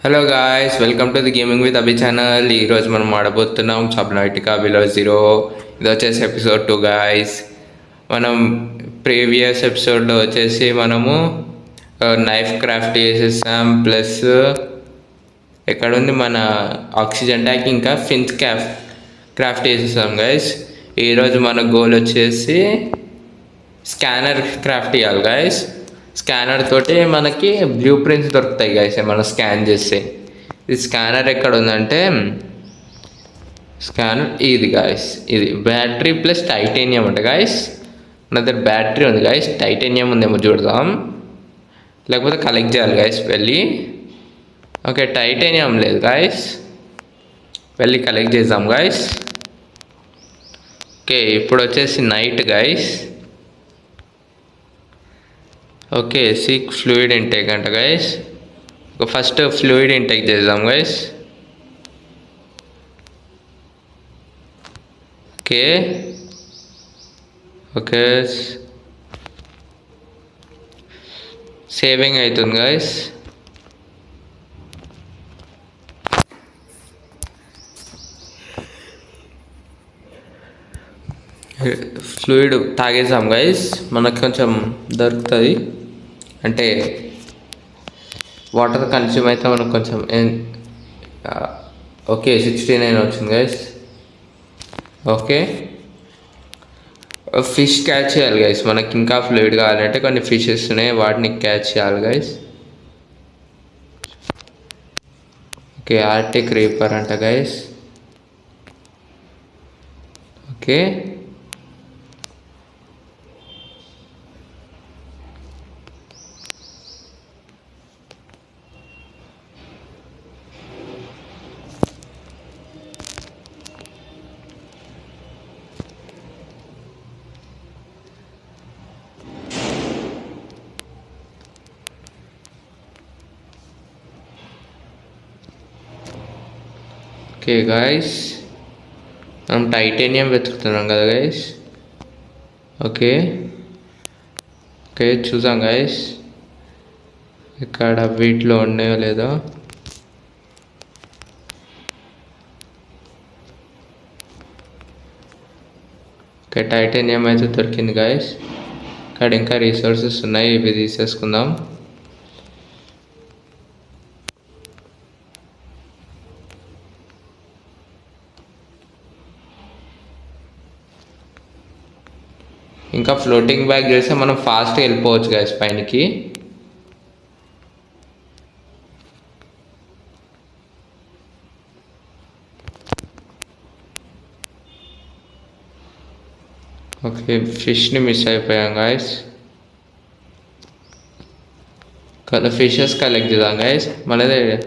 Hello guys, welcome to the gaming with Abhi channel. ఈరోజు మనం ఆడబోతున్నాం సబ్నైటికా below zero. ఇది వచ్చేసి ఎపిసోడ్ 2 గాయ్స్. మనం ప్రీవియస్ ఎపిసోడ్లో వచ్చేసి మనము నైఫ్ క్రాఫ్ట్ చేసేసాం. ప్లస్ ఎక్కడుంది మన ఆక్సిజన్ ట్యాంక్, ఇంకా ఫిన్స్ క్రాఫ్ట్ చేసేసాం గైస్. ఈరోజు మన గోల్ వచ్చేసి స్కానర్ క్రాఫ్ట్ చేయాలి గైస్. స్కానర్ తోటి మనకి బ్లూ ప్రింట్స్ దొరుకుతాయి గైస్ మనం స్కాన్ చేస్తే. ఇది స్కానర్ ఎక్కడ ఉందంటే స్కానర్ ఇది గాయస్. ఇది బ్యాటరీ ప్లస్ టైటానియం అంట గాయస్. మన దగ్గర బ్యాటరీ ఉంది గాయస్, టైటానియం ఉందేమో చూడదాం, లేకపోతే కలెక్ట్ చేయాలి గాయస్ వెళ్ళి. ఓకే, టైటానియం లేదు గాయస్, వెళ్ళి కలెక్ట్ చేద్దాం గాయస్. ఓకే, ఇప్పుడు వచ్చేసి night guys. Okay, seek fluid intake అంట గైస్. ఫస్ట్ ఫ్లూయిడ్ ఇంటేక్ చేద్దాం గైస్. ఓకే ఓకే, సేవింగ్ అవుతుంది గైస్. ఫ్లూయిడ్ తాగేసాం గైస్, మనకు కొంచెం దొరుకుతుంది. అంటే వాటర్ కన్స్యూమ్ అయితే మనకు కొంచెం ఓకే 69 వచ్చింది గైస్. ఓకే, ఫిష్ క్యాచ్ చేయాలి గైస్. మనకి ఇంకా ఫ్లూయిడ్ కావాలంటే కొన్ని ఫిషెస్ ఉన్నాయి, వాటిని క్యాచ్ చేయాలి గైస్. ఓకే, ఆర్టిక్ రీపర్ అంట గైస్. ఓకే, ఓకే గాయస్, మనం టైటానియం వెతుకుతున్నాం కదా గైస్. ఓకే ఓకే, చూసాం గైస్ ఇక్కడ వీటిలో ఉన్నాయో లేదో. ఓకే, టైటానియం అయితే దొరికింది గైస్. ఇక్కడ ఇంకా రిసోర్సెస్ ఉన్నాయి, ఇవి తీసేసుకుందాం. ఇంకా ఫ్లోటింగ్ బ్యాగ్ చేస్తే మనం ఫాస్ట్గా వెళ్ళిపోవచ్చు గైస్ పైనకి. ఓకే, ఫిష్ని మిస్ అయిపోయాం గాయస్. ఫిషెస్ కలెక్ట్ చేద్దాం గాయస్. మన దగ్గర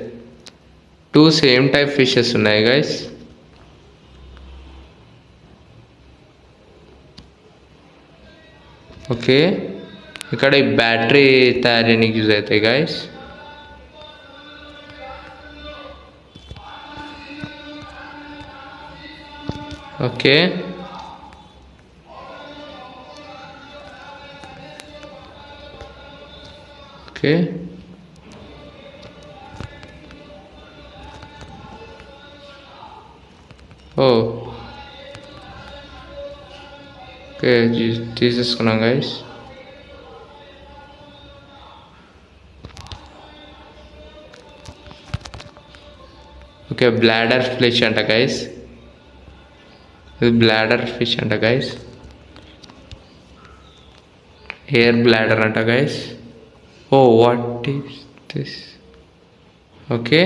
2 సేమ్ టైప్ ఫిషెస్ ఉన్నాయి గాయస్. ఓకే, ఇక్కడ ఈ బ్యాటరీ తయారీనికి యూజ్ అవుతాయి గాయస్. ఓకే ఓకే, ఓకే తీసేసుకున్నాం గైస్. ఓకే, బ్లాడర్ ఫిష్ అంట గైస్. ఇది బ్లాడర్ ఫిష్ అంట గైస్, ఎయిర్ బ్లాడర్ అంట guys. Oh what is this? Okay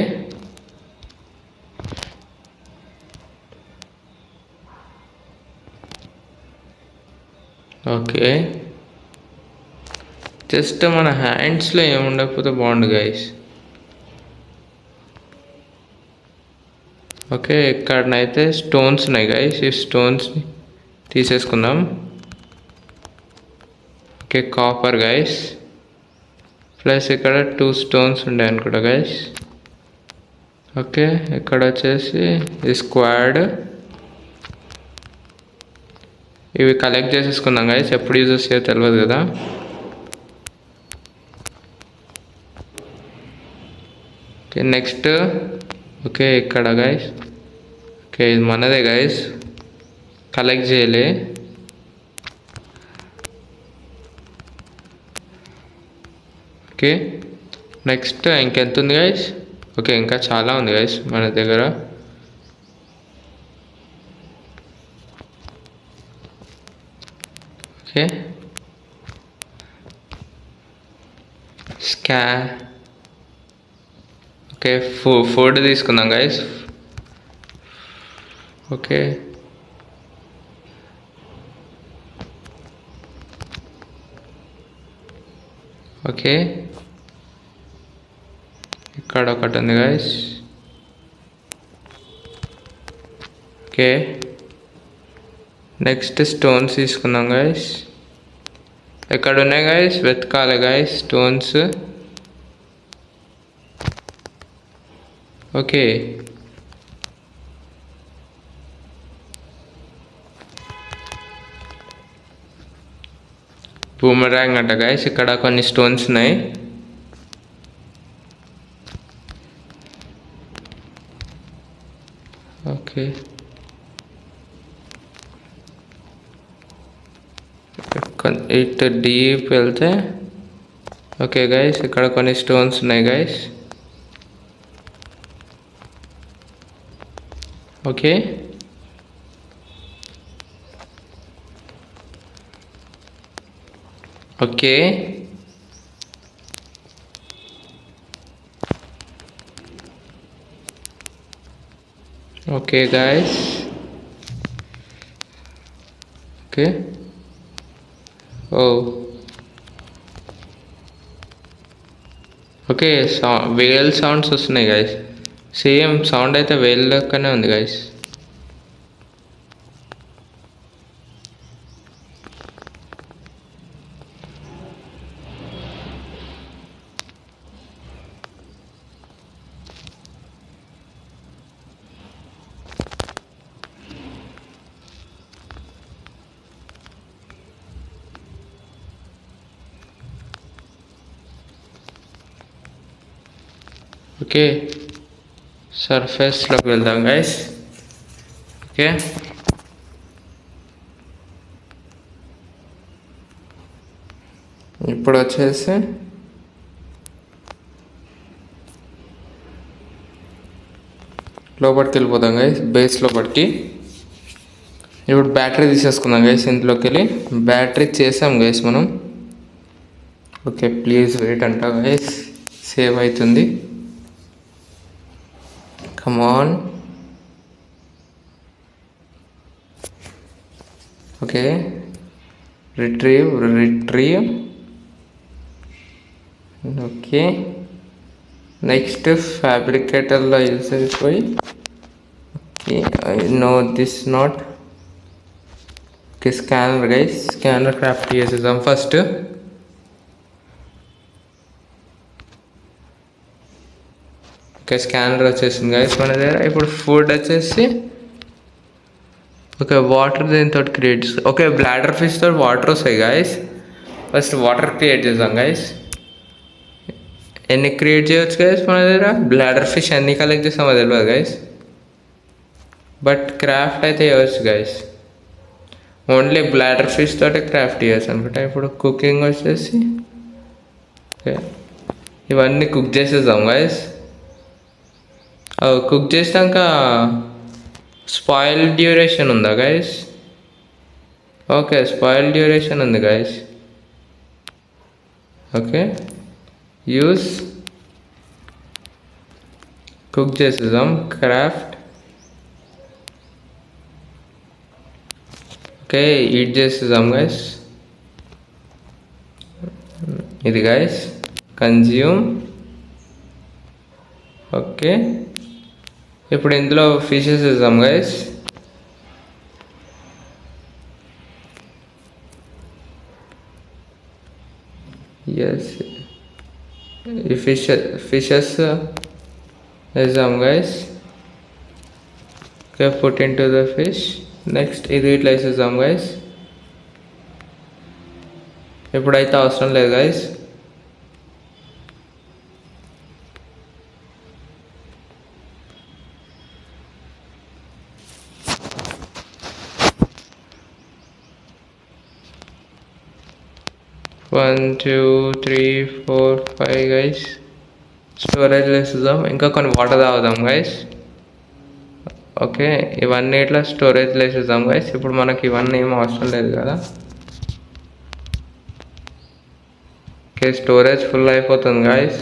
okay, just మన హ్యాండ్స్లో ఏముండకపోతే బాగుండు గైస్. ఓకే, ఇక్కడనైతే స్టోన్స్ ఉన్నాయి గైస్, ఈ స్టోన్స్ని తీసేసుకుందాం. Okay, copper guys. ప్లస్ ఇక్కడ 2 స్టోన్స్ ఉండే అనుకుంటా గైస్. ఓకే, ఇక్కడ వచ్చేసి ఈ స్క్వాడ్. ఇవి కలెక్ట్ చేసేసుకుందాం గైస్, ఎప్పుడు యూజ్ చేస్తే తెలియదు కదా. ఓకే నెక్స్ట్ ఓకే ఇక్కడ గైస్ ఓకే ఇది మనదే గైస్ కలెక్ట్ చేయలే ఓకే నెక్స్ట్ ఇంకెంత ఉంది గైస్ ఓకే ఇంకా చాలా ఉంది గైస్ మన దగ్గర ఓకే ఓకే ఫుడ్ తీసుకుందాం గైస్ ఓకే ఓకే ఇక్కడ ఒకటి ఉంది గైస్ ఓకే నెక్స్ట్ స్టోన్స్ తీసుకుందాం గైస్ ఎక్కడ ఉన్నాయి గైస్ వెతకాలి గైస్ స్టోన్స్ ఓకే బూమరాంగ్ అంట గైస్ ఇక్కడ కొన్ని స్టోన్స్ ఉన్నాయి ఓకే ఇట్ డీప్ వెళ్తే ఓకే గైస్ ఇక్కడ కొన్ని స్టోన్స్ ఉన్నాయి guys okay okay okay guys okay oh okay whale sounds వస్తున్నాయి గైస్ సేమ్ సౌండ్ అయితే వేల్ లెక్కనే ఉంది గైస్ ఓకే సర్ఫేస్లోకి వెళ్దాం గైస్ ఓకే ఇప్పుడు వచ్చేసి లోపలికి వెళ్ళిపోదాం గైస్ బేస్ లోపలికి ఇప్పుడు బ్యాటరీ తీసేసుకుందాం గైస్ ఇంట్లోకి వెళ్ళి బ్యాటరీ చేసాం గైస్ మనం ఓకే ప్లీజ్ వెయిట్ అంట గైస్ సేవ్ అవుతుంది come on okay retrieve okay next fabricator la use అయిపోయి okay I know this not okay scanner guys scanner craft చేసేద్దాం ఫస్ట్ ఓకే స్కానర్ వచ్చేసింది గైస్ మన దగ్గర ఇప్పుడు ఫుడ్ వచ్చేసి ఓకే వాటర్ దీంతో క్రియేట్ చేస్తాం ఓకే బ్లాడర్ ఫిష్ తోటి వాటర్ వస్తాయి గైస్ ఫస్ట్ వాటర్ క్రియేట్ చేద్దాం గైస్ ఎన్ని క్రియేట్ చేయవచ్చు గైస్ మన దగ్గర బ్లాడర్ ఫిష్ ఎన్ని కలెక్ట్ చేస్తామో తెలియదు గైస్ బట్ క్రాఫ్ట్ అయితే చేయవచ్చు గైస్ ఓన్లీ బ్లాడర్ ఫిష్ తోటి క్రాఫ్ట్ చేయొచ్చు అనుకుంటా ఇప్పుడు కుకింగ్ వచ్చేసి ఓకే ఇవన్నీ కుక్ చేసేద్దాం గైస్ కుక్ చేసినాక స్పాయిల్ డ్యూరేషన్ ఉందా గైస్ ఓకే స్పాయిల్ డ్యూరేషన్ ఉంది గైస్ ఓకే యూస్ కుక్ చేసేద్దాం క్రాఫ్ట్ ఓకే ఈట్ చేసేద్దాం గైస్ ఇది గైస్ కన్జ్యూమ్ ఓకే ఇప్పుడు ఇందులో ఫిషెస్ వేద్దాం గైస్ ఎస్ ఈ ఫిషెస్ వేద్దాం guys okay put in to the fish next ఇది ఇట్లా వేసేద్దాం గైస్ ఇప్పుడైతే అవసరం లేదు గైస్ 1 2 3 4 5 గైస్. స్టోరేజ్లో వేసేద్దాం. ఇంకా కొన్ని వాటర్ తాగుదాం గైస్. ఓకే, ఇవన్నీ ఇట్లా స్టోరేజ్లో వేసేద్దాం గైస్. ఇప్పుడు మనకి ఇవన్నీ ఏం అవసరం లేదు కదా. ఓకే, స్టోరేజ్ ఫుల్ అయిపోతుంది గైస్.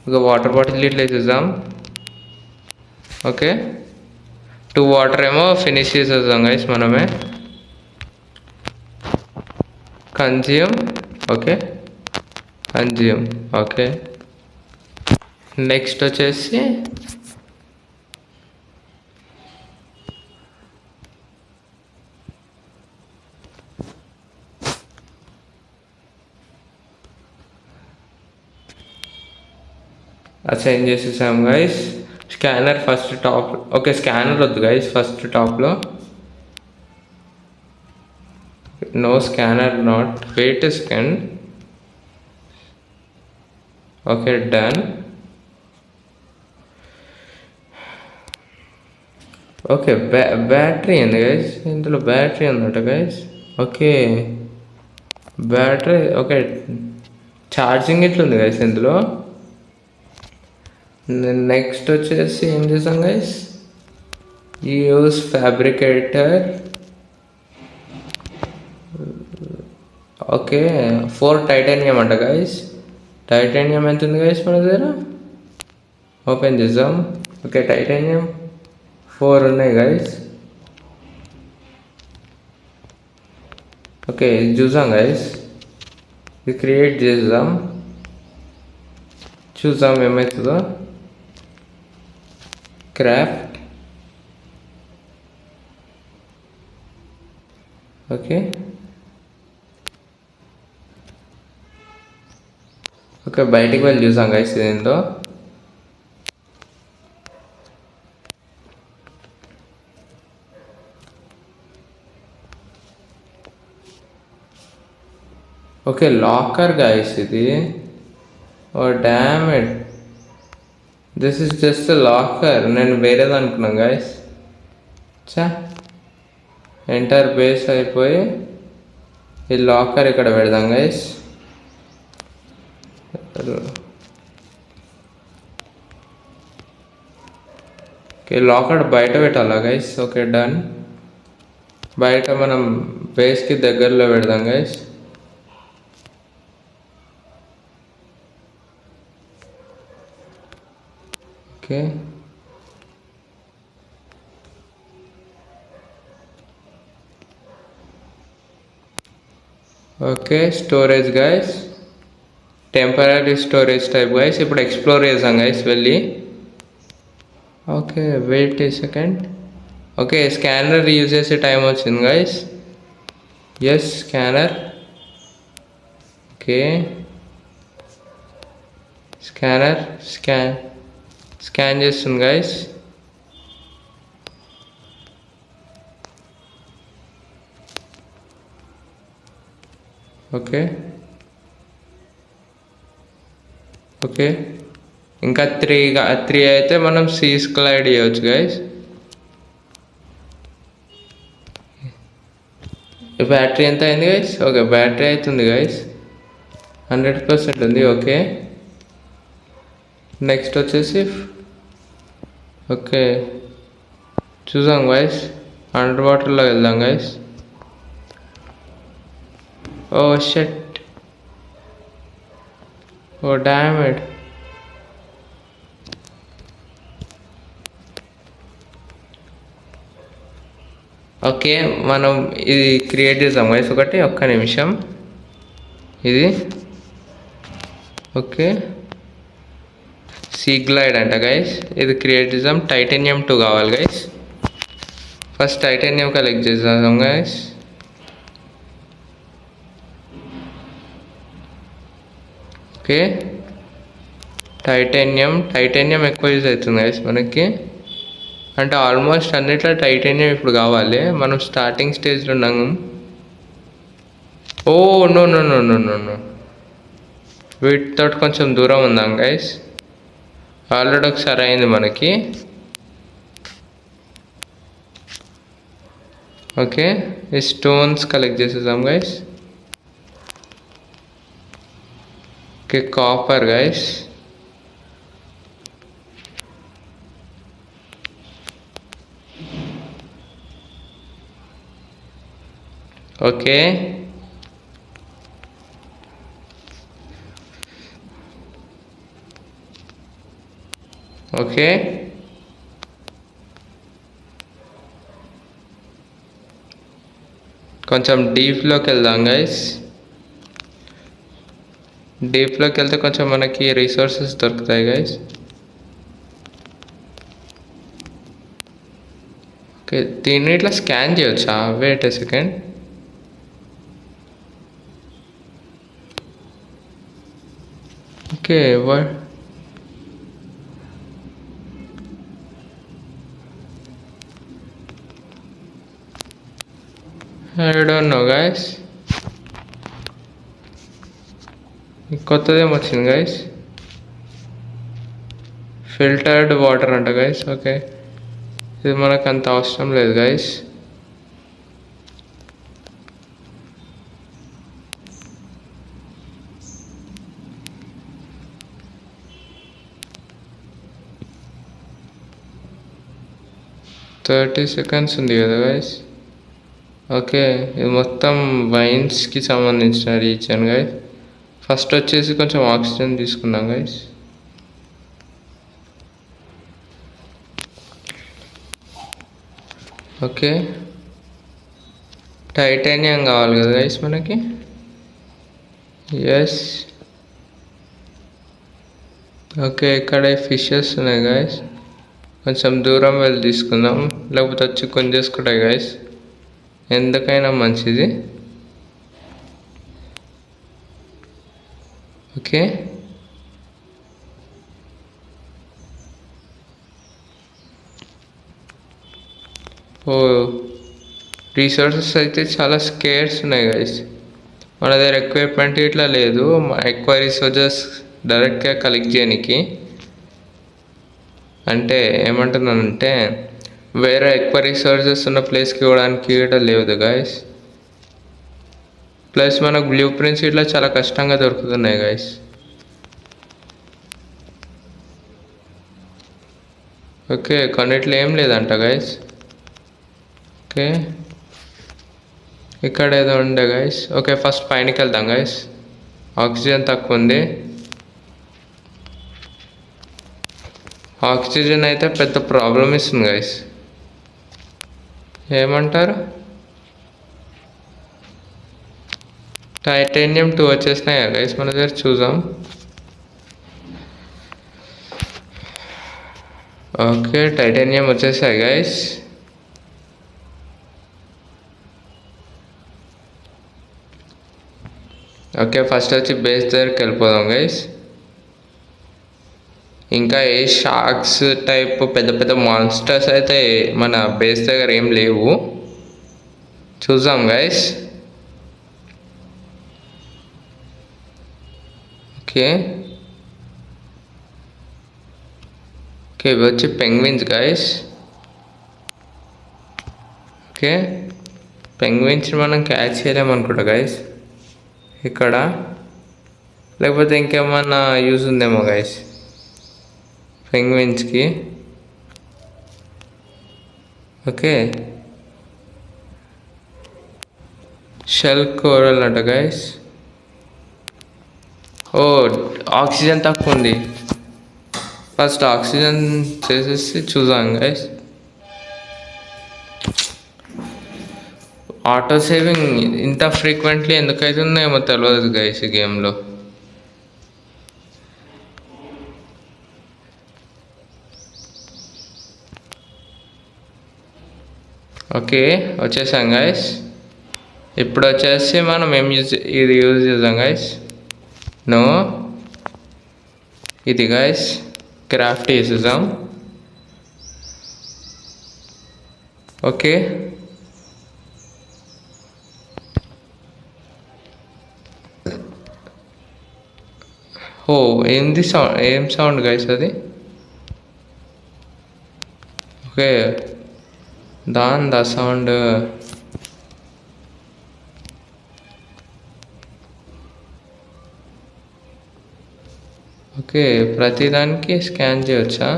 ఇక వాటర్ బాటిల్ ఇట్లా వేసేద్దాం. ఓకే, 2 వాటర్ ఏమో ఫినిష్ చేసేద్దాం గైస్ మనమే. Consume. Okay, consume. Okay, next వచ్చేసి అసైన్ చేసేసాం guys. Scanner first top. Okay, scanner వద్దు గైస్, ఫస్ట్ టాప్లో. No scanner not. Wait second. Okay, done. Okay, battery ఉంది గైస్. ఇందులో బ్యాటరీ ఉందట guys. Okay, battery. Okay, charging ఇట్లుంది guys ఇందులో. Next వచ్చేసి ఏం చేసాం guys, use fabricator. Okay, 4 titanium అంట గైస్. టైటానియం ఎంత ఉంది గైస్ మన దగ్గర? ఓపెన్ చేద్దాం. ఓకే, టైటానియం 4 ఉన్నాయి గైస్. ఓకే, చూసాం గైస్. ఇది క్రియేట్ చేద్దాం, చూద్దాం ఏమవుతుందో. క్రాఫ్ట్. ఓకే, ఓకే, బయటికి వెళ్ళి చూసాం గైస్ ఇదేందో. ఓకే, లాకర్ గైస్ ఇది. Oh damn it, this is just locker. నేను వేరేది అనుకున్నాను గైస్. చా, ఎంటర్ బేస్ అయిపోయి ఈ లాకర్ ఇక్కడ పెడదాం గైస్. ఓకే, లాకర్ బయట పెట్టాలా గైస్? Okay, done. బయట మనం బేస్కి దగ్గరలో పెడదాం guys. Okay, okay, storage guys. Temporary storage type guys. ఇప్పుడు ఎక్స్ప్లోర్ చేసాం గైస్ వెళ్ళి. Okay, wait a second. Okay, scanner use చేసే టైం వచ్చింది guys. Yes, scanner. Okay, scanner scan చేస్తుంది గైస్. ఓకే, ఓకే, ఇంకా 3 అయితే మనం సీస్ క్లైడ్ చేయవచ్చు గైస్. బ్యాటరీ ఎంత అయింది గైస్? ఓకే, బ్యాటరీ అవుతుంది గైస్, 100% ఉంది. ఓకే, నెక్స్ట్ వచ్చేసి ఓకే చూసాం గైస్. అండర్ వాటర్లో వెళ్దాం guys. Oh shit, oh damn it. Okay, మనం ఇది క్రియేట్ చేద్దాం గైస్. ఒక్క నిమిషం. ఇది ఓకే, సీ గ్లైడ్ అంట గైస్. ఇది క్రియేట్ చేద్దాం. టైటానియం 2 కావాలి గైస్. ఫస్ట్ టైటానియం కలెక్ట్ చేద్దాం గైస్. ఓకే, టైటానియం ఎక్కువ యూజ్ అవుతుంది గైస్ మనకి. అంటే ఆల్మోస్ట్ అన్నిట్లో టైటానియం ఇప్పుడు కావాలి. మనం స్టార్టింగ్ స్టేజ్లో ఉన్నాము. Oh no no no no no no, వీటితో కొంచెం దూరం ఉందాం గైస్. ఆల్రెడీ ఒకసారి అయింది మనకి. ఓకే, ఈ స్టోన్స్ కలెక్ట్ చేసేద్దాం guys. Okay, copper guys. Okay, okay. కొంచెం డీప్లోకి వెళ్దాం గైస్. డీప్లోకి వెళ్తే కొంచెం మనకి రిసోర్సెస్ దొరుకుతాయి గైస్. ఓకే, దీన్ని ఇట్లా స్కాన్ చేయొచ్చా? Wait a second. Okay, I don't know guys. కొత్తదేం వచ్చింది గైస్. ఫిల్టర్డ్ వాటర్ అంట గైస్. ఓకే, ఇది మనకు అంత అవసరం లేదు గైస్. థర్టీ సెకండ్స్ ఉంది కదా గైస్. ఓకే, ఇది మొత్తం వైన్స్కి సంబంధించిన రీజన్ గైస్. ఫస్ట్ వచ్చేసి కొంచెం ఆక్సిజన్ తీసుకుందాం గైస్. ఓకే, టైటానియం కావాలి కదా గైస్ మనకి. ఎస్. ఓకే, ఇక్కడ ఫిషెస్ ఉన్నాయి గైస్. కొంచెం దూరం వెళ్ళి తీసుకుందాం, లేకపోతే వచ్చి కొంచేసుకుంటాయి గైస్. ఎందుకైనా మంచిది. ఓకే, ఓ రీసోర్సెస్ అయితే చాలా స్కేర్స్ ఉన్నాయి గైస్. మన దగ్గర ఎక్విప్మెంట్ ఇట్లా లేదు, ఎక్కువ రీసోర్సెస్ డైరెక్ట్గా కలెక్ట్ చేయడానికి. అంటే ఏమంటున్నానంటే వేరే ఎక్కువ రిసోర్సెస్ ఉన్న ప్లేస్కి ఇవ్వడానికి ఇట్లా లేదు గైస్. ప్లస్ మనకు బ్లూ ప్రింట్స్ ఇట్లా చాలా కష్టంగా దొరుకుతున్నాయి గైస్. ఓకే, కొన్నిట్లో ఏం లేదంట గైస్. ఓకే, ఇక్కడ ఏదో ఉండే గైస్. ఓకే, ఫస్ట్ పైనకి వెళ్దాం గైస్. ఆక్సిజన్ తక్కువ ఉంది. ఆక్సిజన్ అయితే పెద్ద ప్రాబ్లం ఇస్తుంది గైస్. ఏమంటారు? టైటానియం 2 వచ్చేసినాయా గైస్ మన దగ్గర? చూద్దాం. ఓకే, టైటానియం వచ్చేసాయి గైస్. ఓకే, ఫస్ట్ వచ్చి బేస్ దగ్గరికి వెళ్ళిపోదాం గైస్. ఇంకా ఏ షార్క్స్ టైప్ పెద్ద పెద్ద మాన్స్టర్స్ అయితే మన బేస్ దగ్గర ఏం లేవు. చూద్దాం గైస్. ఓకే, ఓకే, ఇవి వచ్చి పెంగ్విన్స్ గైస్. ఓకే, పెంగ్విన్స్ మనం క్యాచ్ చేయలేమనుకుంటా గైస్ ఇక్కడ, లేకపోతే ఇంకేమన్నా యూజ్ ఉందేమో గైస్ పెంగ్విన్స్కి. ఓకే, షెల్ కోరల్ అంట గైస్. ఓ, ఆక్సిజన్ తక్కువ ఉంది. ఫస్ట్ ఆక్సిజన్ చేసేసి చూద్దాం గైస్. ఆటో సేవింగ్ ఇంత ఫ్రీక్వెంట్లీ ఎందుకైతుందో ఏమో తెలియదు గైస్ ఈ గేమ్లో. ఓకే, వచ్చేసాం గైస్. ఇప్పుడు వచ్చేసి మనం ఇది యూజ్ చేద్దాం గైస్. నో, ఇది గైస్ క్రాఫ్ట్ చేసేద్దాం. ఓకే, ఓ ఏంది సౌండ్? ఏం సౌండ్ గైస్ అది? ఓకే, దా సౌండ్. ఓకే, ప్రతిదానికి స్కాన్ చేయవచ్చా?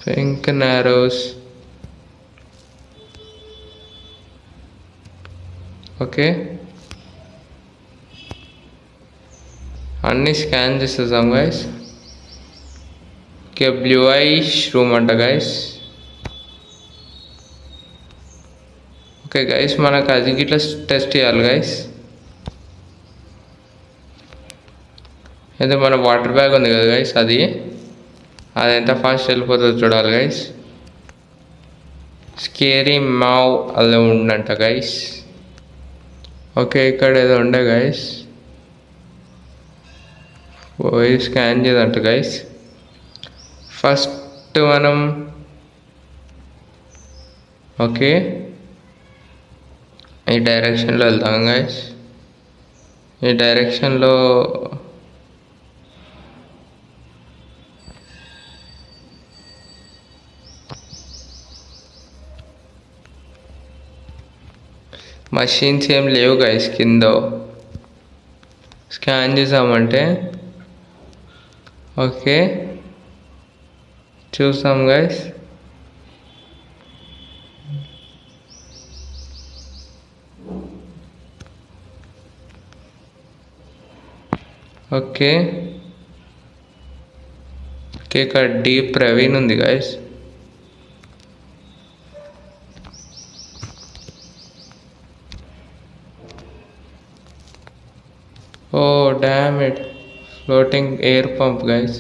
Pink narrows. ఓకే, అన్నీ స్కాన్ చేసేద్దాం guys. Okay, bluish room అంట గైస్. ఓకే గైస్, మనకు అది గిట్లా టెస్ట్ చేయాలి గైస్. అయితే మన వాటర్ బ్యాగ్ ఉంది కదా గైస్, అది ఎంత ఫాస్ట్ వెళ్ళిపోతుందో చూడాలి గైస్. స్కేరీ మావ్ అలా ఉండంట గైస్. ఓకే, ఇక్కడ ఏదో ఉండే గైస్, పోయి స్కాన్ చేయదంట గైస్. ఫస్ట్ మనం ఓకే ఈ డైరెక్షన్లో వెళ్తాం గైస్. ఈ డైరెక్షన్లో మషీన్స్ ఏం లేవు గైస్ కింద. స్కాన్ చేసామంటే ఓకే చూసాం గైస్. ఓకే ఓకే, ఇక్కడ డీప్ ప్రవీణ్ ఉంది guys. Oh damn it, floating air pump guys.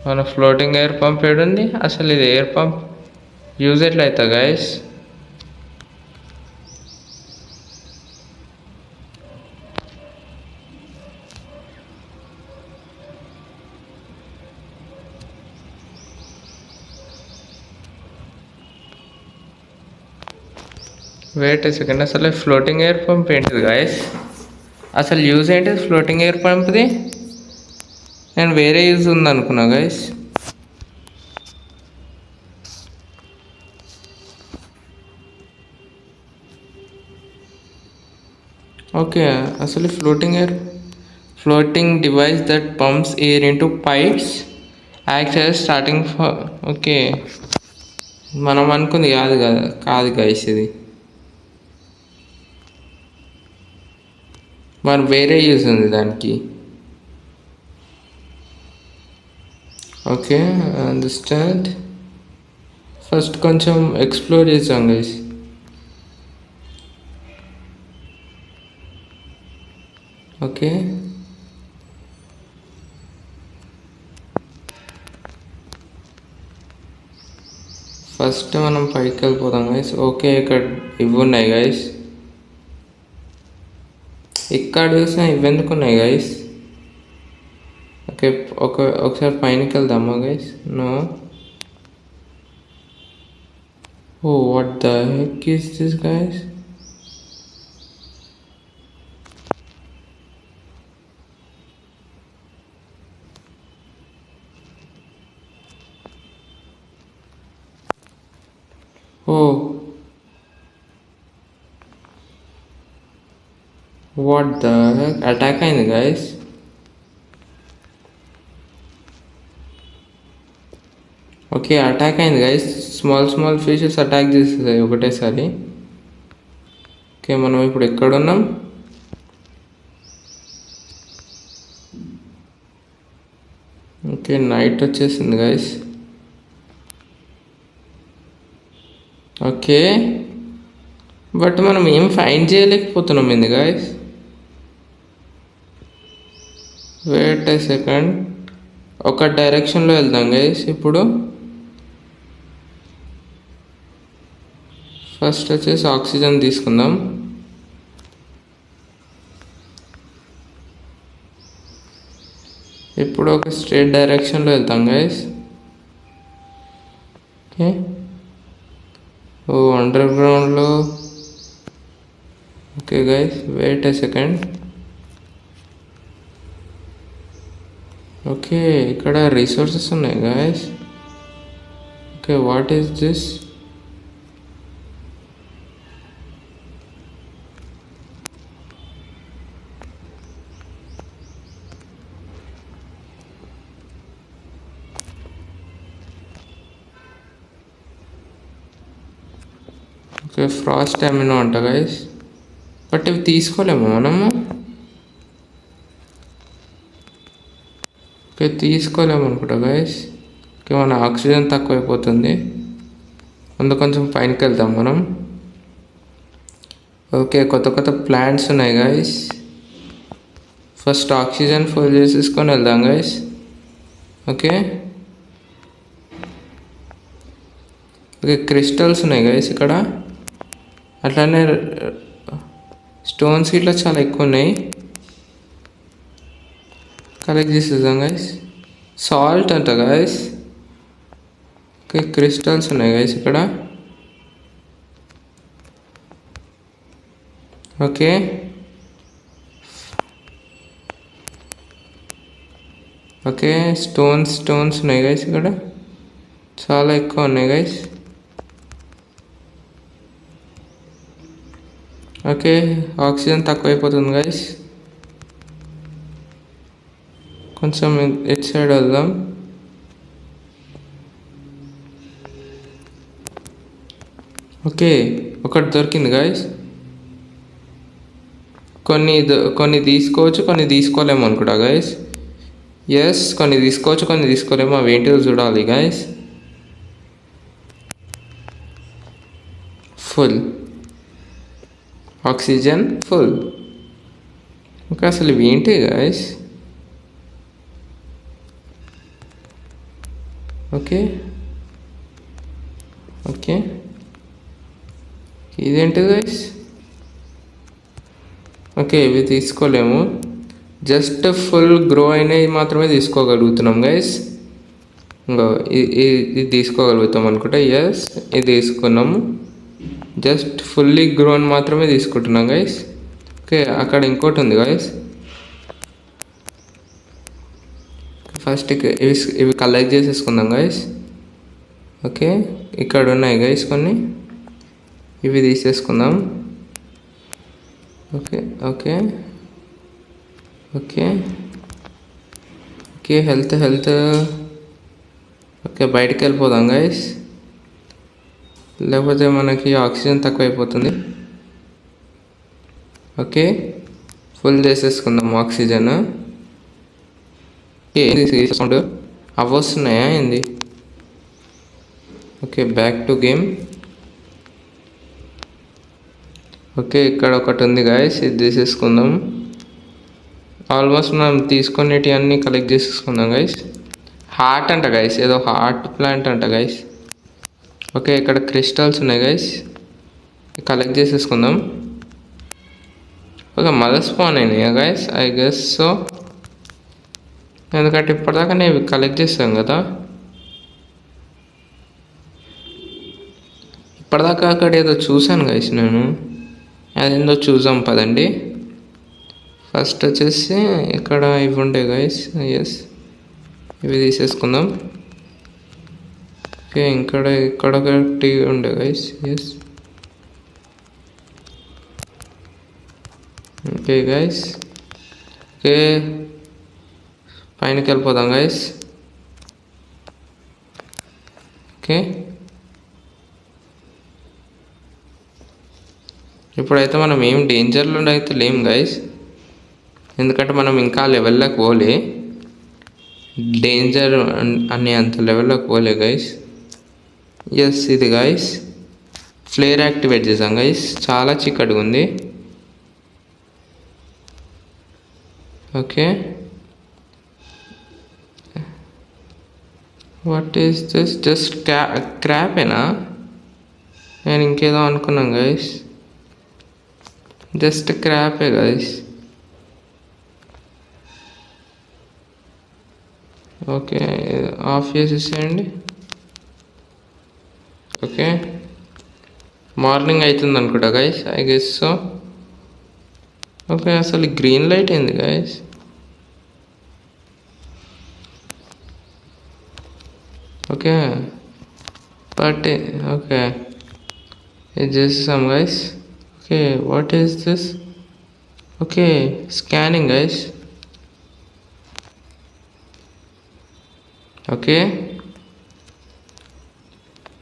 మన ఫ్లోటింగ్ ఎయిర్ పంప్ ఏడుంది అసలు? ఇది ఎయిర్ పంప్ యూజ్ ఎట్లా అవుతుంది గైస్? వెయిట్ సెకండ్, అసలు ఫ్లోటింగ్ ఎయిర్ పంప్ ఏంటిది గాయస్? అసలు యూజ్ ఏంటిది ఫ్లోటింగ్ ఎయిర్ పంప్ది? నేను వేరే యూజ్ ఉంది అనుకున్నా గాయస్. ఓకే, అసలు floating device that pumps air into pipes act as starting for. Okay, మనం అనుకుంది కాదు గాయస్ ఇది. మరి వేరే యూజ్ ఉంది దానికి. Okay, understand. ఫస్ట్ కొంచెం ఎక్స్ప్లోర్ చేసాం గైస్. ఓకే, ఫస్ట్ మనం పైకి వెళ్ళిపోతాం గైస్. ఓకే, ఇక్కడ ఇవి ఉన్నాయి గైస్. ఇక్కడ చూసినా ఇవెందుకు ఉన్నాయి గైస్? ఓకే, ఒకసారి పైనకి వెళ్దామా guys? No. Oh what the heck is this guys? Oh what the heck, attack అయింది గైస్. ఓకే, అటాక్ అయింది గైస్. స్మాల్ ఫిషెస్ అటాక్ చేసేసాయి ఒకటేసారి. ఓకే, మనం ఇప్పుడు ఎక్కడున్నాం? ఓకే, నైట్ వచ్చేసింది గైస్. ఓకే, బట్ మనం ఏం ఫైండ్ చేయలేకపోతున్నాం ఏంది గైస్? వెయిట్ ఏ సెకండ్, ఒక డైరెక్షన్లో వెళ్దాం గైస్. ఇప్పుడు ఫస్ట్ వచ్చేసి ఆక్సిజన్ తీసుకుందాం. ఇప్పుడు ఒక స్ట్రేట్ డైరెక్షన్లో వెళ్తాం గైస్. ఓకే, ఓ అండర్ గ్రౌండ్లో. Okay guys, wait a second. Okay, ఇక్కడ రిసోర్సెస్ ఉన్నాయి guys. Okay, what is this? Okay, Frost amino అంట గైస్. బట్ ఇవి తీసుకోలేము మనము. ఓకే, తీసుకోలేము అనుకుంటా గైస్. ఓకే, మన ఆక్సిజన్ తక్కువైపోతుంది. ముందు కొంచెం పైనకి వెళ్తాం మనం. ఓకే, కొత్త కొత్త ప్లాంట్స్ ఉన్నాయి గైస్. ఫస్ట్ ఆక్సిజన్ ఫుల్ చేసేసుకొని వెళ్దాం గైస్. ఓకే ఓకే, క్రిస్టల్స్ ఉన్నాయి గైస్ ఇక్కడ. అట్లానే స్టోన్స్ ఇట్లా చాలా ఎక్కువ ఉన్నాయి. కలెక్ట్ చేసేద్దాం గైస్. సాల్ట్ అంట గైస్. ఓకే, క్రిస్టల్స్ ఉన్నాయి గైస్ ఇక్కడ. ఓకే ఓకే, స్టోన్స్ ఉన్నాయి గైస్ ఇక్కడ. చాలా ఎక్కువ ఉన్నాయి గైస్. ఓకే, ఆక్సిజన్ తక్కువైపోతుంది గైస్. కొంచెం ఇటు సైడ్ వెళ్దాం. ఓకే, ఒకటి దొరికింది గైస్. కొన్ని తీసుకోవచ్చు, కొన్ని తీసుకోలేము అనుకుంటా గైస్. ఎస్, కొన్ని తీసుకోవచ్చు, కొన్ని తీసుకోలేము. అవి ఏంటిదో చూడాలి guys. Full oxygen full. Okay, అసలు ఇవి ఏంటి గైస్? ఓకే ఓకే, ఇదేంటి గైస్? ఓకే, ఇవి తీసుకోలేము. జస్ట్ ఫుల్ గ్రో అయినవి మాత్రమే తీసుకోగలుగుతున్నాం గైస్. ఇంకో ఇది తీసుకోగలుగుతాం అనుకుంటా. ఎస్, ఇది తీసుకున్నాము. జస్ట్ ఫుల్లీ గ్రోన్ మాత్రమే తీసుకుంటున్నాం గైస్. ఓకే, అక్కడ ఇంకోటి ఉంది గైస్. ఫస్ట్ ఇవి కలెక్ట్ చేసేసుకుందాం గైస్. ఓకే, ఇక్కడ ఉన్నాయి గైస్ కొన్ని. ఇవి తీసేసుకుందాం. Okay okay okay okay, health. Okay, బయటికి వెళ్ళిపోదాం గైస్, లేకపోతే మనకి ఆక్సిజన్ తక్కువైపోతుంది. ఓకే, ఫుల్ చేసేసుకుందాం ఆక్సిజన్. సౌండ్ అవి వస్తున్నాయా ఏంది? Okay, back to game. Okay, ఇక్కడ ఒకటి ఉంది గాయస్, ఇది తీసేసుకుందాం. ఆల్మోస్ట్ మనం తీసుకునేటి అన్నీ కలెక్ట్ చేసేసుకుందాం గైస్. హార్ట్ అంట గైస్, ఏదో హార్ట్ ప్లాంట్ అంట గైస్. ఓకే, ఇక్కడ క్రిస్టల్స్ ఉన్నాయి గైస్, కలెక్ట్ చేసేసుకుందాం. ఓకే, మదర్ స్పాన్ అయినాయా గైస్? ఐ గెస్ సో, ఎందుకంటే ఇప్పటిదాకా నేను కలెక్ట్ చేస్తాం కదా. ఇప్పటిదాకా అక్కడ ఏదో చూశాను గైస్ నేను, అదేందో చూసాం పదండి. ఫస్ట్ వచ్చేసి ఇక్కడ ఇవి ఉండే గైస్. ఎస్, ఇవి తీసేసుకుందాం. ఓకే, ఇక్కడ ఒకటి ఉండే guys. Yes, okay guys. Okay, పైనకి వెళ్ళిపోదాం గైస్. ఓకే, ఇప్పుడైతే మనం ఏం డేంజర్లో అయితే లేం గైస్, ఎందుకంటే మనం ఇంకా లెవెల్లోకి పోలే. డేంజర్ అనే అంత లెవెల్లోకి పోలే గైస్. ఎస్, ఇది గైస్ ఫ్లేర్ యాక్టివేట్ చేసాం గైస్. చాలా చీకటిగా ఉంది. Okay, what is this? Just క్రాపేనా? నేను ఇంకేదో అనుకున్నాను గైస్. జస్ట్ క్రాపే గైస్. ఓకే, ఆఫ్ చేసేసేయండి. ఓకే, మార్నింగ్ అవుతుంది అనుకుంటా guys, I guess so. Okay, అసలు గ్రీన్ లైట్ ఏంది గైస్? ఓకే, బట్ ఓకే, ఇది చేసేసాం guys. Okay, what is this? Okay, scanning guys. Okay,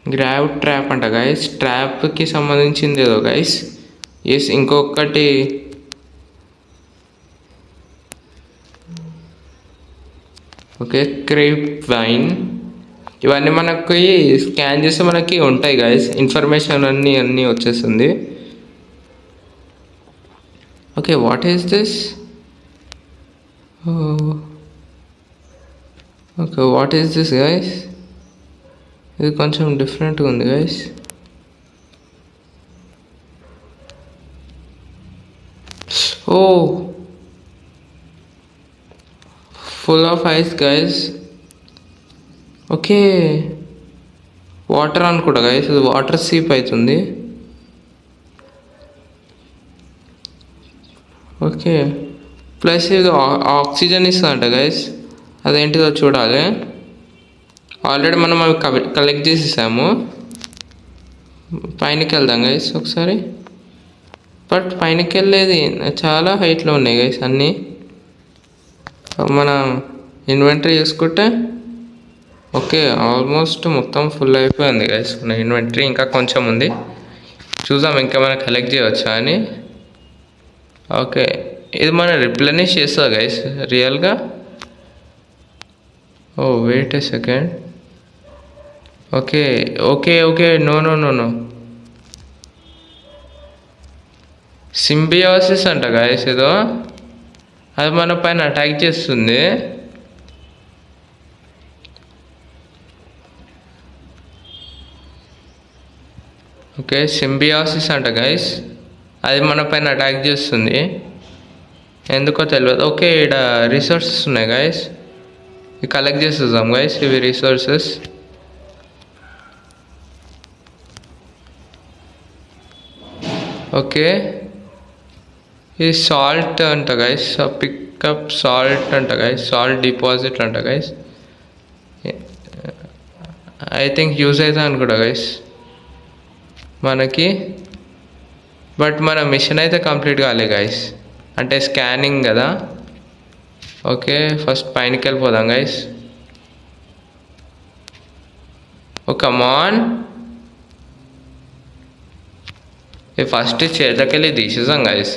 grav trap అంట గైస్, ట్రాప్కి సంబంధించింది ఏదో గైస్. ఎస్, ఇంకొకటి ఓకే క్రేప్ వైన్. ఇవన్నీ మనకి స్కాన్ చేస్తే మనకి ఉంటాయి గైస్, ఇన్ఫర్మేషన్ అన్నీ వచ్చేస్తుంది. Okay, what is this? Okay, what is this guys? ఇది కొంచెం డిఫరెంట్గా ఉంది guys. Oh, full of ice guys. Okay, water అనుకుంటా గైస్, ఇది వాటర్ సీప్ అవుతుంది. ఓకే, ప్లస్ ఇది ఆక్సిజన్ ఇస్తుందంట గైస్, అదేంటిదో చూడాలి. ఆల్రెడీ మనం అవి కలెక్ట్ చేసేసాము. పైనకి వెళ్దాం గైస్ ఒకసారి. బట్ పైనకి వెళ్ళేది చాలా హైట్లో ఉన్నాయి గైస్ అన్నీ. మన ఇన్వెంటరీ చేసుకుంటే ఓకే, ఆల్మోస్ట్ మొత్తం ఫుల్ అయిపోయింది గైస్ మన ఇన్వెంటరీ. ఇంకా కొంచెం ఉంది, చూద్దాం ఇంకా మనం కలెక్ట్ చేయవచ్చా అని. ఓకే, ఇది మన రిప్లెనిష్ చేస్తా గైస్ రియల్గా. Oh wait a second. Okay okay okay, no no no no, symbiosis అంట గైస్ ఏదో, అది మన పైన అటాక్ చేస్తుంది. ఓకే, సింబియోసిస్ అంట గైస్, అది మన పైన అటాక్ చేస్తుంది, ఎందుకో తెలియదు. ఓకే, ఇక్కడ రిసోర్సెస్ ఉన్నాయి గైస్, ఇవి కలెక్ట్ చేసేద్దాం గైస్. ఇవి రిసోర్సెస్. ఓకే, ఇది సాల్ట్ అంట గైస్, పికప్ సాల్ట్ అంట గైస్, సాల్ట్ డిపాజిట్ అంట గైస్. ఐ థింక్ యూజ్ అవుతుంది అనుకుంటా గైస్ మనకి. బట్ మన మిషన్ అయితే కంప్లీట్ కాలే గైస్, అంటే స్కానింగ్ కదా. ఓకే, ఫస్ట్ పైనకి వెళ్ళిపోదాం గైస్. ఓ కమాన్, ఇది ఫస్ట్ చేతికెళ్ళి తీసేసాం గైస్.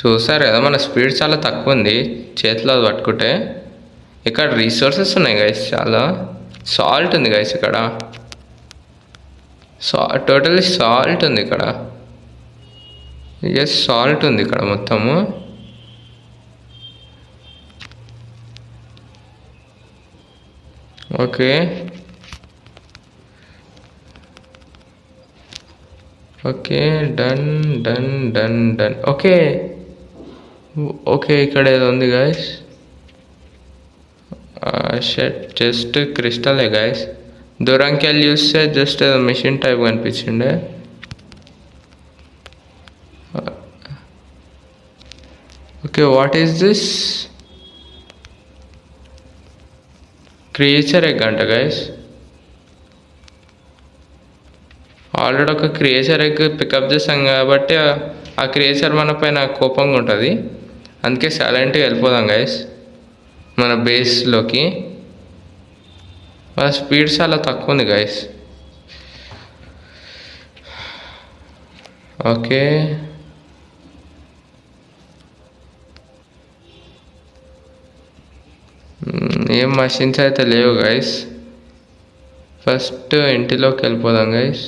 చూసారు కదా, మన స్పీడ్ చాలా తక్కువ ఉంది చేతిలో పట్టుకుంటే. ఇక్కడ రిసోర్సెస్ ఉన్నాయి గైస్ చాలా. సాల్ట్ ఉంది గైస్ ఇక్కడ, టోటల్లీ సాల్ట్ ఉంది ఇక్కడ. ఎస్, సాల్ట్ ఉంది ఇక్కడ మొత్తము. Okay okay, done done done done. Okay okay, ఇక్కడ ఏదో ఉంది గైస్. షెట్, జస్ట్ క్రిస్టలే గైస్. దూరంకి వెళ్ళి చూస్తే జస్ట్ ఏదో మిషన్ టైప్ కనిపించిండే. Okay, what is this? Creature egg అంట గైస్. ఆల్రెడీ ఒక క్రియేచర్ ఎగ్ పికప్ చేసాం కాబట్టి ఆ క్రియేచర్ మన పైన కోపంగా ఉంటుంది, అందుకే సైలెంట్గా వెళ్ళిపోదాం గైస్ మన బేస్లోకి. మన స్పీడ్ చాలా తక్కువ ఉంది గైస్. ఓకే, ఏం మషిన్స్ అయితే లేవు గైస్. ఫస్ట్ ఇంటిలోకి వెళ్ళిపోదాం గైస్.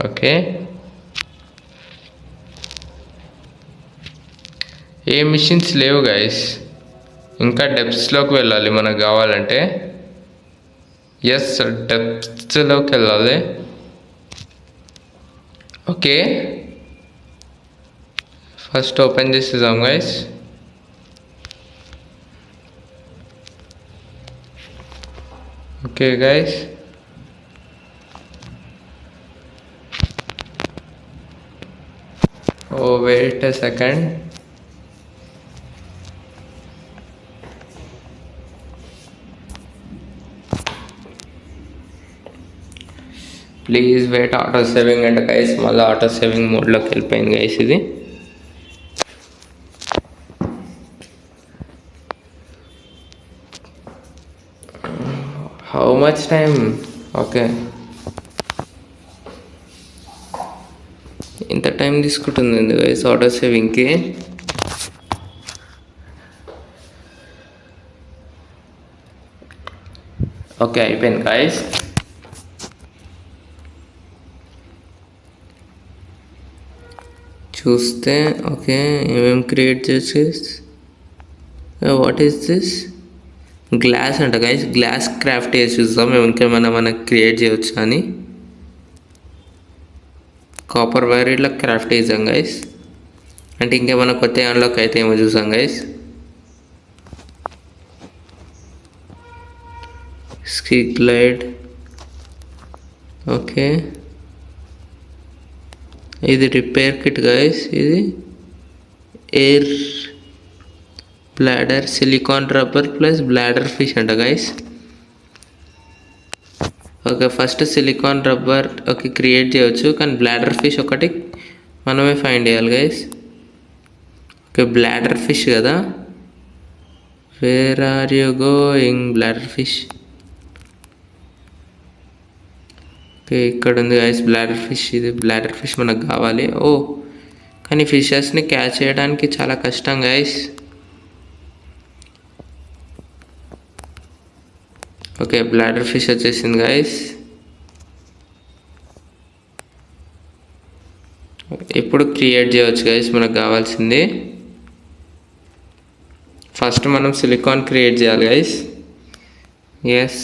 ఓకే, ఏ మిషన్స్ లేవు గైస్, ఇంకా డెప్త్స్లోకి వెళ్ళాలి మనకు కావాలంటే. ఎస్, డెప్త్స్లోకి వెళ్ళాలి. ఓకే, ఫస్ట్ ఓపెన్ చేసేద్దాం guys. Okay guys, oh wait a second. Please wait, auto saving అంటే గైస్ మళ్ళీ ఆటో సేవింగ్ మోడ్లోకి వెళ్ళిపోయింది గైస్ ఇది. How much time? ఓకే, ఇంత టైం తీసుకుంటుంది గైస్ ఆటో సేవింగ్కి. ఓకే, అయిపోయింది గైస్. చూస్తే ఓకే ఏమేమి క్రియేట్ చేసి, వాట్ ఈస్ దిస్? గ్లాస్ అంట గైస్. గ్లాస్ క్రాఫ్ట్ చేసి చూద్దాం మేము ఇంకేమైనా మనకు క్రియేట్ చేయవచ్చు అని. కాపర్ వైర్ ఇట్లా క్రాఫ్ట్ చేసాం గైస్. అంటే ఇంకేమైనా కొత్త అన్లాక్ అయితే ఏమో చూసాం గైస్. స్కిక్ లైట్, ఓకే ఇది రిపేర్ కిట్ గైస్. ఇది air bladder, silicone rubber plus bladder fish అంట guys. Okay, first silicone rubber okay create చేయవచ్చు, కానీ బ్లాడర్ ఫిష్ ఒకటి మనమే ఫైండ్ చేయాలి గైస్. ఓకే, బ్లాడర్ ఫిష్ కదా. Where are you going bladder fish? Okay, ఇక్కడ ఉంది గైస్ బ్లాడర్ ఫిష్. ఇది బ్లాడర్ ఫిష్ మనకు కావాలి. ఓ కానీ ఫిషెస్ని క్యాచ్ చేయడానికి చాలా కష్టం గైస్. ఓకే, బ్లాడర్ ఫిష్ వచ్చేసింది గైస్. ఇప్పుడు క్రియేట్ చేయవచ్చు గైస్ మనకు కావాల్సింది. ఫస్ట్ మనం సిలికాన్ క్రియేట్ చేయాలి గైస్. ఎస్,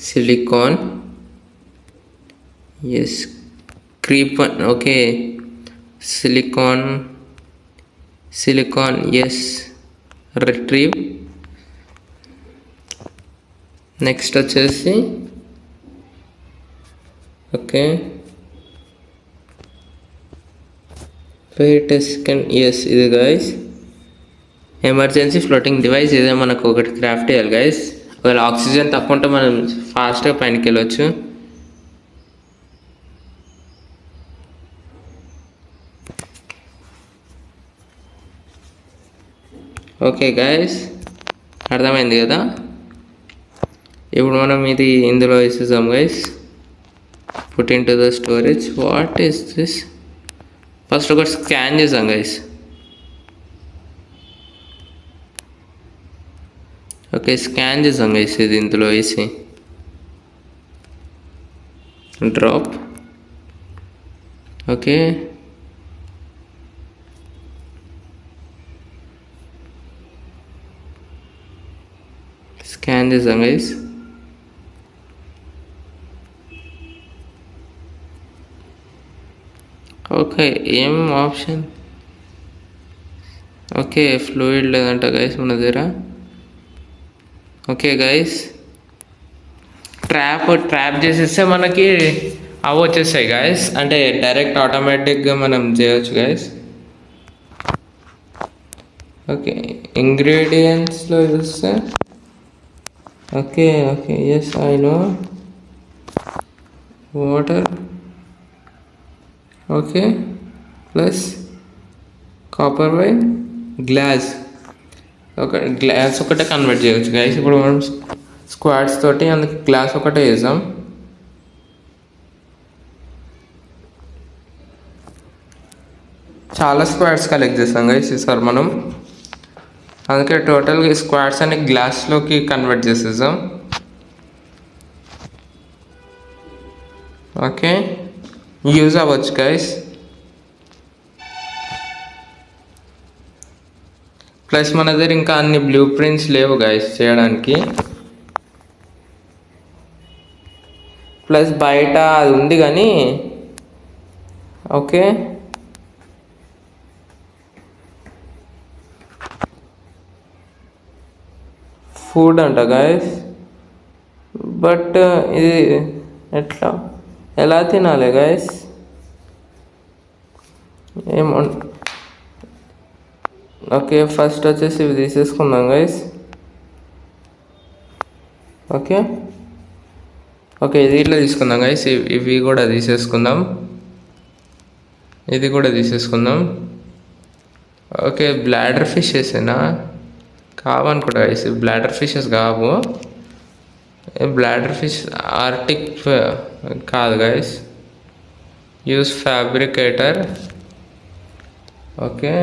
సిలికాన్, ఎస్ క్రీపన్, okay silicone, yes retrieve. Next వచ్చేసి ఓకే వెయిట్ సెకండ్, ఎస్ ఇది గైస్ ఎమర్జెన్సీ ఫ్లోటింగ్ డివైస్. ఇదే మనకు ఒకటి క్రాఫ్ట్ చేయాలి గైస్. ఒకవేళ ఆక్సిజన్ తక్కువ ఉంటే మనం ఫాస్ట్గా పైనకి వెళ్ళవచ్చు. ఓకే గైస్, అర్థమైంది కదా. ఇప్పుడు మనం ఇది ఇందులో వేసేసాం guys. Put in to the storage. What is this? First ఒకటి స్కాన్ చేసాం గైస్. ఓకే, స్కాన్ చేసాం గైస్. ఇది ఇందులో వేసి డ్రాప్. ఓకే, స్కాన్ చేసాం గైస్. ఓకే, ఏం ఆప్షన్? ఓకే, ఫ్లూయిడ్ లేదంట గైస్ మన దగ్గర. ఓకే గైస్, ట్రాప్ చేసేస్తే మనకి అవి వచ్చేస్తాయి గైస్. అంటే డైరెక్ట్ ఆటోమేటిక్గా మనం చేయొచ్చు గైస్. ఓకే, ఇంగ్రీడియంట్స్లో చూస్తే okay yes I know. Water, okay plus copper wire, glass. ఒక గ్లాస్ ఒకటే కన్వర్ట్ చేయవచ్చు గైస్. ఇప్పుడు మనం స్క్వాడ్స్ తోటి అందుకు గ్లాస్ ఒకటే వేసాం. చాలా స్క్వాడ్స్ కలెక్ట్ చేస్తాం గైస్ ఈసారి మనం. అందుకే టోటల్గా ఈ స్క్వాడ్స్ అన్ని గ్లాస్లోకి కన్వర్ట్ చేసేసాం. ఓకే, యూజ్ అవ్వచ్చు గైస్. ప్లస్ మన దగ్గర ఇంకా అన్ని బ్లూ ప్రింట్స్ లేవు గైస్ చేయడానికి. ప్లస్ బయట అది ఉంది కానీ ఓకే ఫుడ్ అంట గైస్. బట్ ఇది ఎలా తినాలి గైస్? ఏమో. ఓకే, ఫస్ట్ వచ్చేసి ఇవి తీసేసుకుందాం గైస్. ఓకే ఇది ఇట్లా తీసుకుందాం గైస్. ఇవి కూడా తీసేసుకుందాం, ఇది కూడా తీసేసుకుందాం. ఓకే, బ్లాడర్ ఫిష్ వేసేనా? కావనుకుంటా గైస్, బ్లాడర్ ఫిషెస్ కావు. బ్లాడర్ ఫిష్ ఆర్టిక్ కాదు guys. Use fabricator. Okay,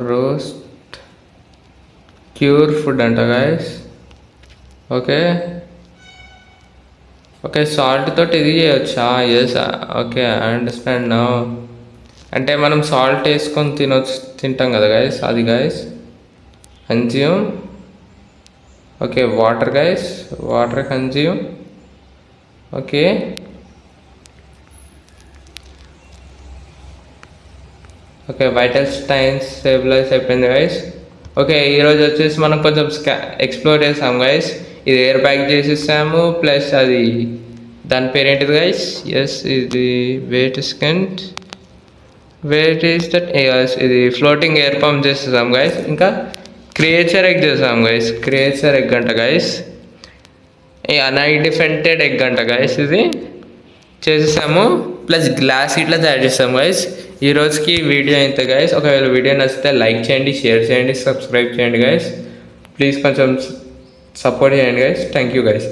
roast cure food అంట గైస్. ఓకే ఓకే, సాల్ట్ తోటి ఇది చేయొచ్చా? Yes, okay, I understand now. అంటే మనం సాల్ట్ వేసుకొని తింటాం కదా గైస్, అది guys. Consume. Okay, water guys, water consume. Okay okay, vital స్టైన్స్ స్టెబిలైజ్ అయిపోయింది గైస్. ఓకే, ఈరోజు వచ్చేసి మనం కొంచెం ఎక్స్ప్లోర్ చేసాం గైస్. ఇది ఎయిర్ బ్యాగ్ చేసేసాము, ప్లస్ అది దాని పేరేంటిది గైస్? ఎస్, ఇది వెయిట్ స్కెంట్, వెయిట్ ఈస్ దట్. ఇది ఫ్లోటింగ్ ఎయిర్ పంప్ చేసేసాం గైస్. ఇంకా క్రియేచర్ ఎగ్ చేసాం గైస్. క్రియేచర్ ఎగ్ అంట గైస్, అన్ఐడెంటిఫైడ్ ఎగ్ అంట గైస్. ఇది చేసేసాము, ప్లస్ గ్లాస్ ఇట్లా తయారు చేస్తాం గైస్. ఈ రోజుకి వీడియో ఇంత గైస్. ఒకవేళ వీడియో నచ్చితే లైక్ చేయండి, షేర్ చేయండి, సబ్స్క్రైబ్ చేయండి గైస్. ప్లీజ్ కొంచెం సపోర్ట్ చేయండి గైస్. Thank you guys.